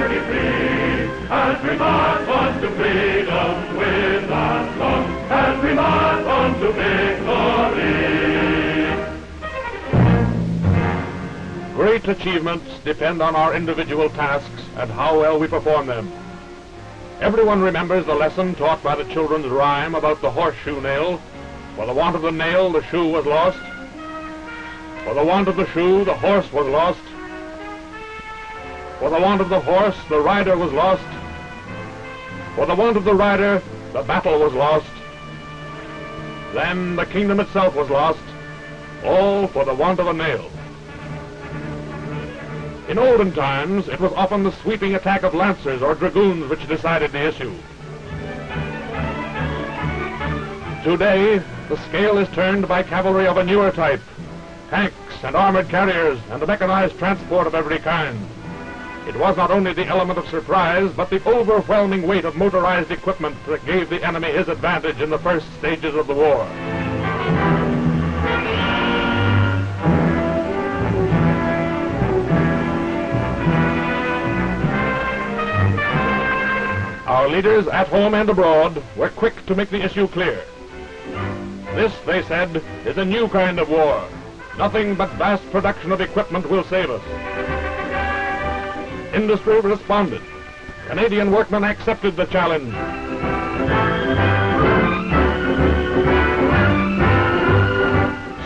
liberty free, as we march on to freedom with our song, as we march on to victory. Great achievements depend on our individual tasks and how well we perform them. Everyone remembers the lesson taught by the children's rhyme about the horseshoe nail. For the want of the nail, the shoe was lost. For the want of the shoe, the horse was lost. For the want of the horse, the rider was lost. For the want of the rider, the battle was lost. Then the kingdom itself was lost, all for the want of a nail. In olden times, it was often the sweeping attack of lancers or dragoons which decided the issue. Today, the scale is turned by cavalry of a newer type, tanks and armored carriers and the mechanized transport of every kind. It was not only the element of surprise, but the overwhelming weight of motorized equipment that gave the enemy his advantage in the first stages of the war. Our leaders at home and abroad were quick to make the issue clear. This, they said, is a new kind of war. Nothing but vast production of equipment will save us. Industry responded. Canadian workmen accepted the challenge.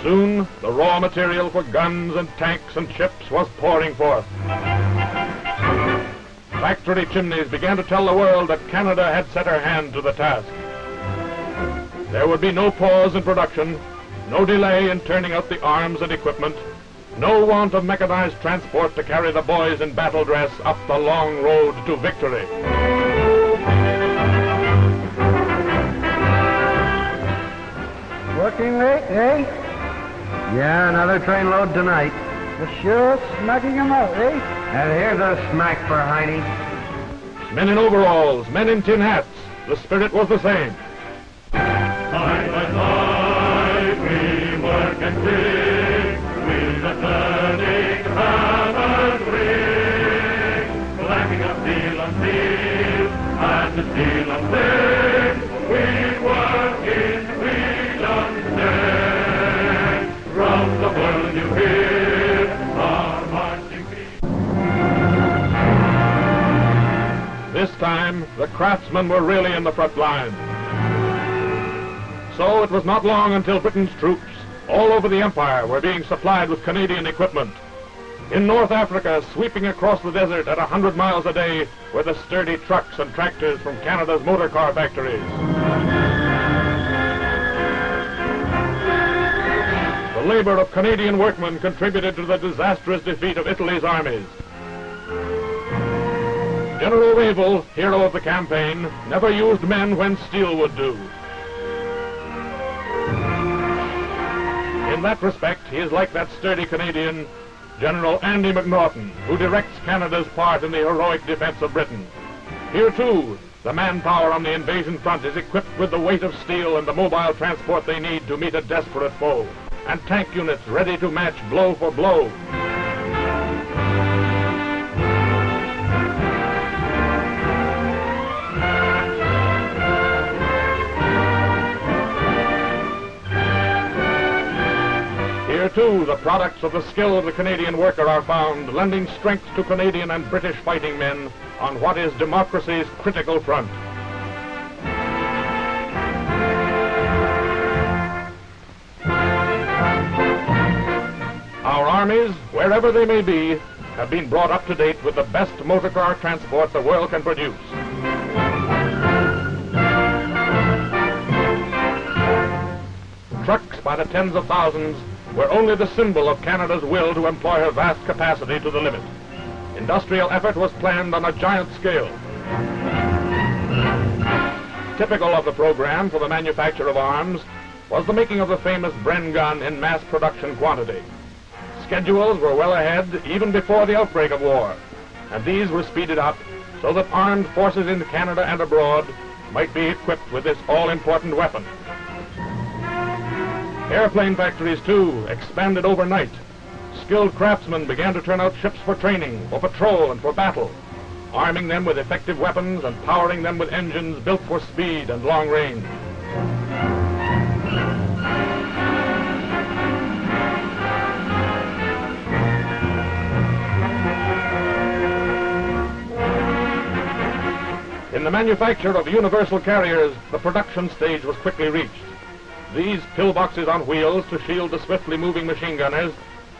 Soon, the raw material for guns and tanks and ships was pouring forth. Factory chimneys began to tell the world that Canada had set her hand to the task. There would be no pause in production, no delay in turning out the arms and equipment, no want of mechanized transport to carry the boys in battle dress up the long road to victory. Working late, eh? Yeah, another train load tonight. You're sure smacking them out, eh? And here's a smack for Heine. Men in overalls, men in tin hats, the spirit was the same. Side by side we work and dig, with the turning hammers ring, clapping up steel on steel, and the steel on steel, we work in freedom's name. From the world you hear our marching feet. This time, the craftsmen were really in the front line. So it was not long until Britain's troops all over the empire were being supplied with Canadian equipment. In North Africa, sweeping across the desert at 100 miles a day, were the sturdy trucks and tractors from Canada's motor car factories. The labor of Canadian workmen contributed to the disastrous defeat of Italy's armies. General Wavell, hero of the campaign, never used men when steel would do. In that respect, he is like that sturdy Canadian, General Andy McNaughton, who directs Canada's part in the heroic defense of Britain. Here, too, the manpower on the invasion front is equipped with the weight of steel and the mobile transport they need to meet a desperate foe, and tank units ready to match blow for blow. Here, too, the products of the skill of the Canadian worker are found, lending strength to Canadian and British fighting men on what is democracy's critical front. Our armies, wherever they may be, have been brought up to date with the best motor car transport the world can produce. Trucks by the tens of thousands were only the symbol of Canada's will to employ her vast capacity to the limit. Industrial effort was planned on a giant scale. Typical of the program for the manufacture of arms was the making of the famous Bren gun in mass production quantity. Schedules were well ahead even before the outbreak of war, and these were speeded up so that armed forces in Canada and abroad might be equipped with this all-important weapon. Airplane factories, too, expanded overnight. Skilled craftsmen began to turn out ships for training, for patrol, and for battle. arming them with effective weapons and powering them with engines built for speed and long range. In the manufacture of universal carriers, the production stage was quickly reached. These pillboxes on wheels to shield the swiftly moving machine gunners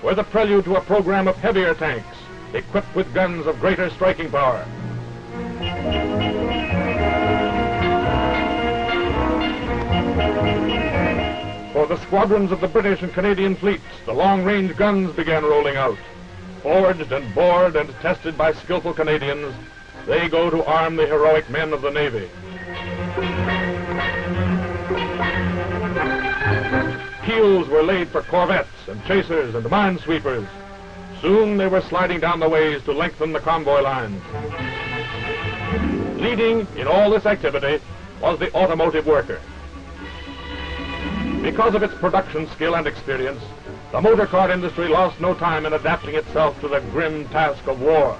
were the prelude to a program of heavier tanks, equipped with guns of greater striking power. For the squadrons of the British and Canadian fleets, the long-range guns began rolling out. Forged and bored and tested by skillful Canadians, they go to arm the heroic men of the Navy. Keels were laid for corvettes and chasers and minesweepers. Soon they were sliding down the ways to lengthen the convoy lines. Leading in all this activity was the automotive worker. Because of its production skill and experience, the motor car industry lost no time in adapting itself to the grim task of war.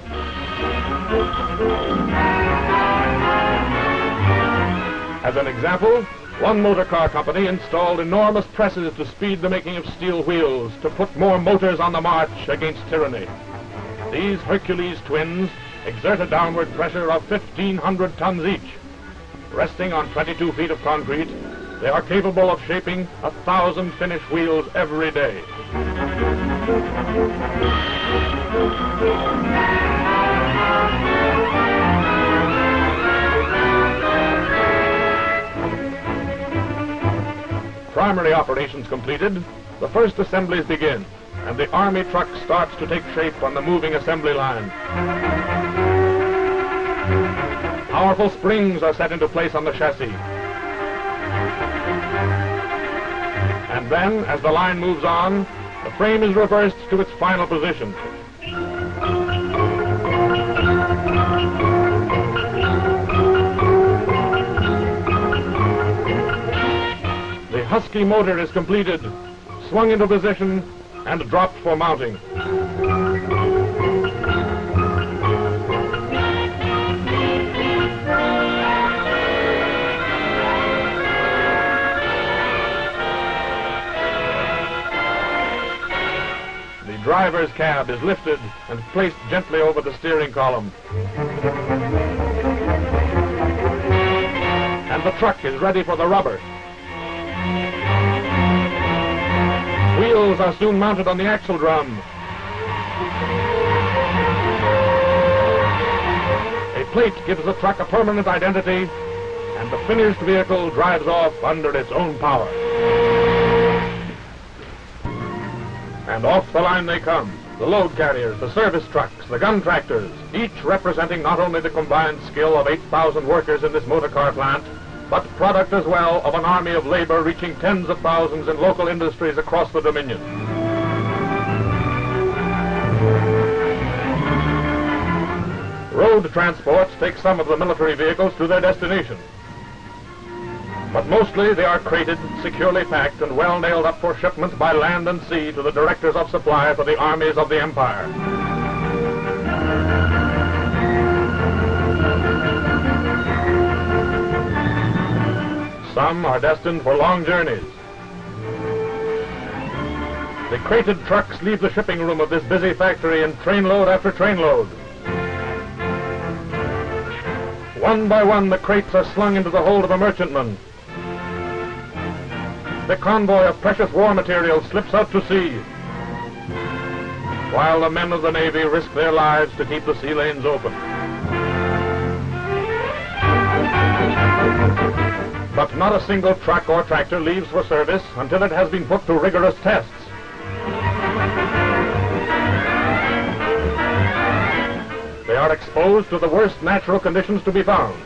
As an example, one motor car company installed enormous presses to speed the making of steel wheels to put more motors on the march against tyranny. These Hercules twins exert a downward pressure of 1,500 tons each. Resting on 22 feet of concrete, they are capable of shaping 1,000 finished wheels every day. Primary operations completed, the first assemblies begin, and the Army truck starts to take shape on the moving assembly line. Powerful springs are set into place on the chassis. And then, as the line moves on, the frame is reversed to its final position. The Husky motor is completed, swung into position, and dropped for mounting. The driver's cab is lifted and placed gently over the steering column. And the truck is ready for the rubber. Wheels are soon mounted on the axle drum. A plate gives the truck a permanent identity, and the finished vehicle drives off under its own power. And off the line they come, the load carriers, the service trucks, the gun tractors, each representing not only the combined skill of 8,000 workers in this motor car plant, but product as well of an army of labor reaching tens of thousands in local industries across the Dominion. Road transports take some of the military vehicles to their destination. But mostly they are crated, securely packed, and well nailed up for shipment by land and sea to the directors of supply for the armies of the empire. Some are destined for long journeys. The crated trucks leave the shipping room of this busy factory in trainload after trainload. One by one, the crates are slung into the hold of a merchantman. The convoy of precious war material slips out to sea, while the men of the Navy risk their lives to keep the sea lanes open. But not a single truck or tractor leaves for service until it has been put to rigorous tests. They are exposed to the worst natural conditions to be found.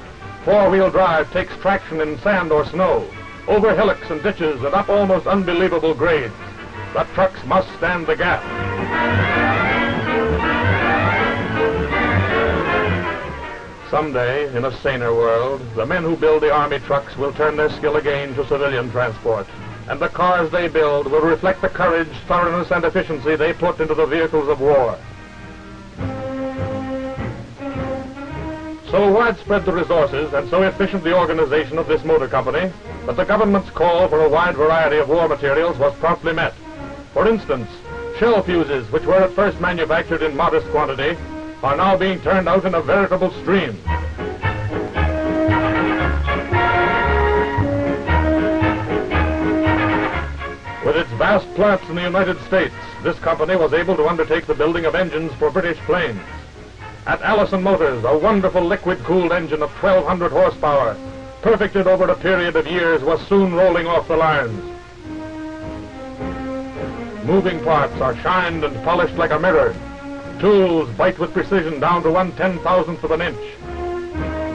Four-wheel drive takes traction in sand or snow, over hillocks and ditches and up almost unbelievable grades. The trucks must stand the gap. Someday, in a saner world, the men who build the Army trucks will turn their skill again to civilian transport, and the cars they build will reflect the courage, thoroughness, and efficiency they put into the vehicles of war. So widespread the resources and so efficient the organization of this motor company that the government's call for a wide variety of war materials was promptly met. For instance, shell fuses, which were at first manufactured in modest quantity, are now being turned out in a veritable stream. With its vast plants in the United States, this company was able to undertake the building of engines for British planes. At Allison Motors, a wonderful liquid-cooled engine of 1,200 horsepower, perfected over a period of years, was soon rolling off the lines. Moving parts are shined and polished like a mirror. Tools bite with precision down to 1/10,000th of an inch.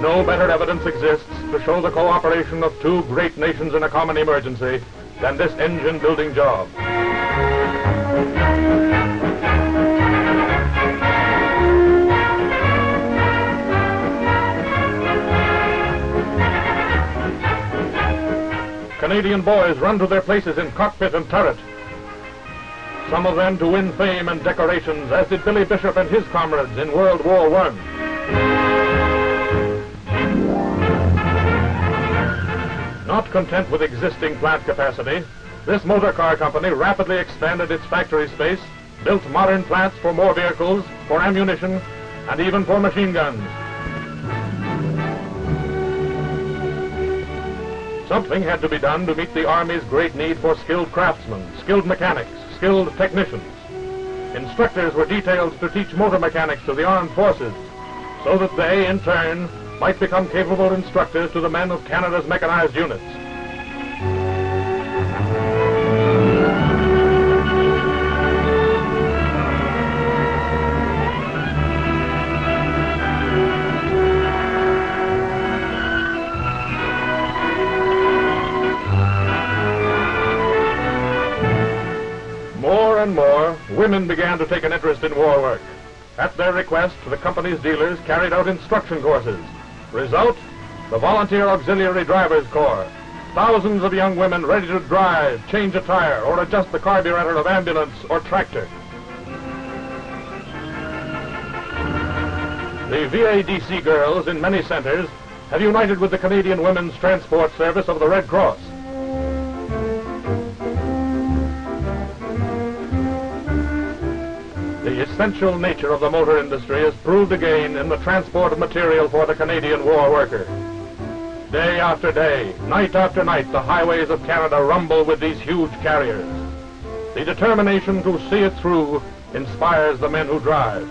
No better evidence exists to show the cooperation of two great nations in a common emergency than this engine-building job. Canadian boys run to their places in cockpit and turret. Some of them to win fame and decorations, as did Billy Bishop and his comrades in World War I. Not content with existing plant capacity, this motor car company rapidly expanded its factory space, built modern plants for more vehicles, for ammunition, and even for machine guns. Something had to be done to meet the Army's great need for skilled craftsmen, skilled mechanics, skilled technicians. Instructors were detailed to teach motor mechanics to the armed forces, so that they, in turn, might become capable instructors to the men of Canada's mechanized units. More and more, women began to take an interest in war work. At their request, the company's dealers carried out instruction courses. Result, the Volunteer Auxiliary Drivers Corps. Thousands of young women ready to drive, change a tire, or adjust the carburetor of ambulance or tractor. The VADC girls in many centers have united with the Canadian Women's Transport Service of the Red Cross. The essential nature of the motor industry is proved again in the transport of material for the Canadian war worker. Day after day, night after night, the highways of Canada rumble with these huge carriers. The determination to see it through inspires the men who drive.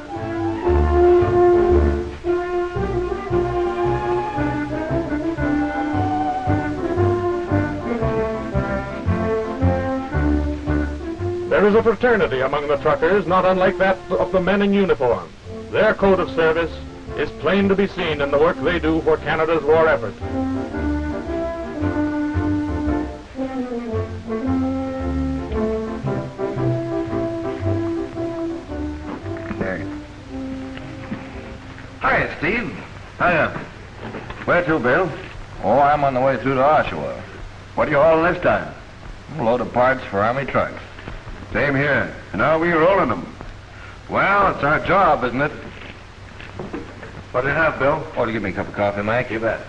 There is a fraternity among the truckers not unlike that of the men in uniform. Their code of service is plain to be seen in the work they do for Canada's war effort. There. Hiya, Steve. Hiya. Where to, Bill? Oh, I'm on the way through to Oshawa. What are you hauling this time? A load of parts for Army trucks. Same here. And how are we rolling them? Well, it's our job, isn't it? What do you have, Bill? Oh, to give me a cup of coffee, Mike? You bet.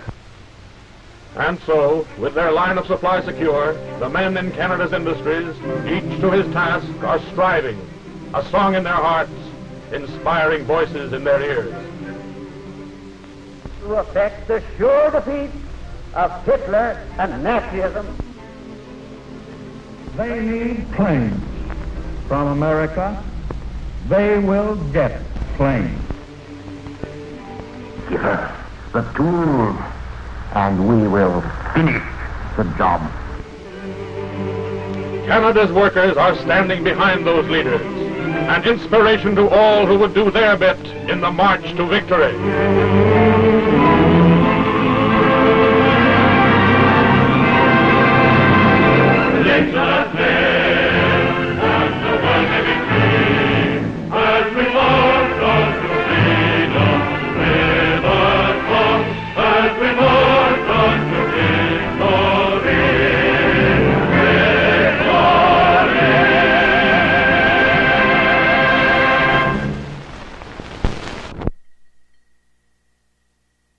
And so, with their line of supply secure, the men in Canada's industries, each to his task, are striving, a song in their hearts, inspiring voices in their ears. To effect the sure defeat of Hitler and Nazism. They need planes from America. They will get planes. Give us the tools, and we will finish the job. Canada's workers are standing behind those leaders, an inspiration to all who would do their bit in the march to victory.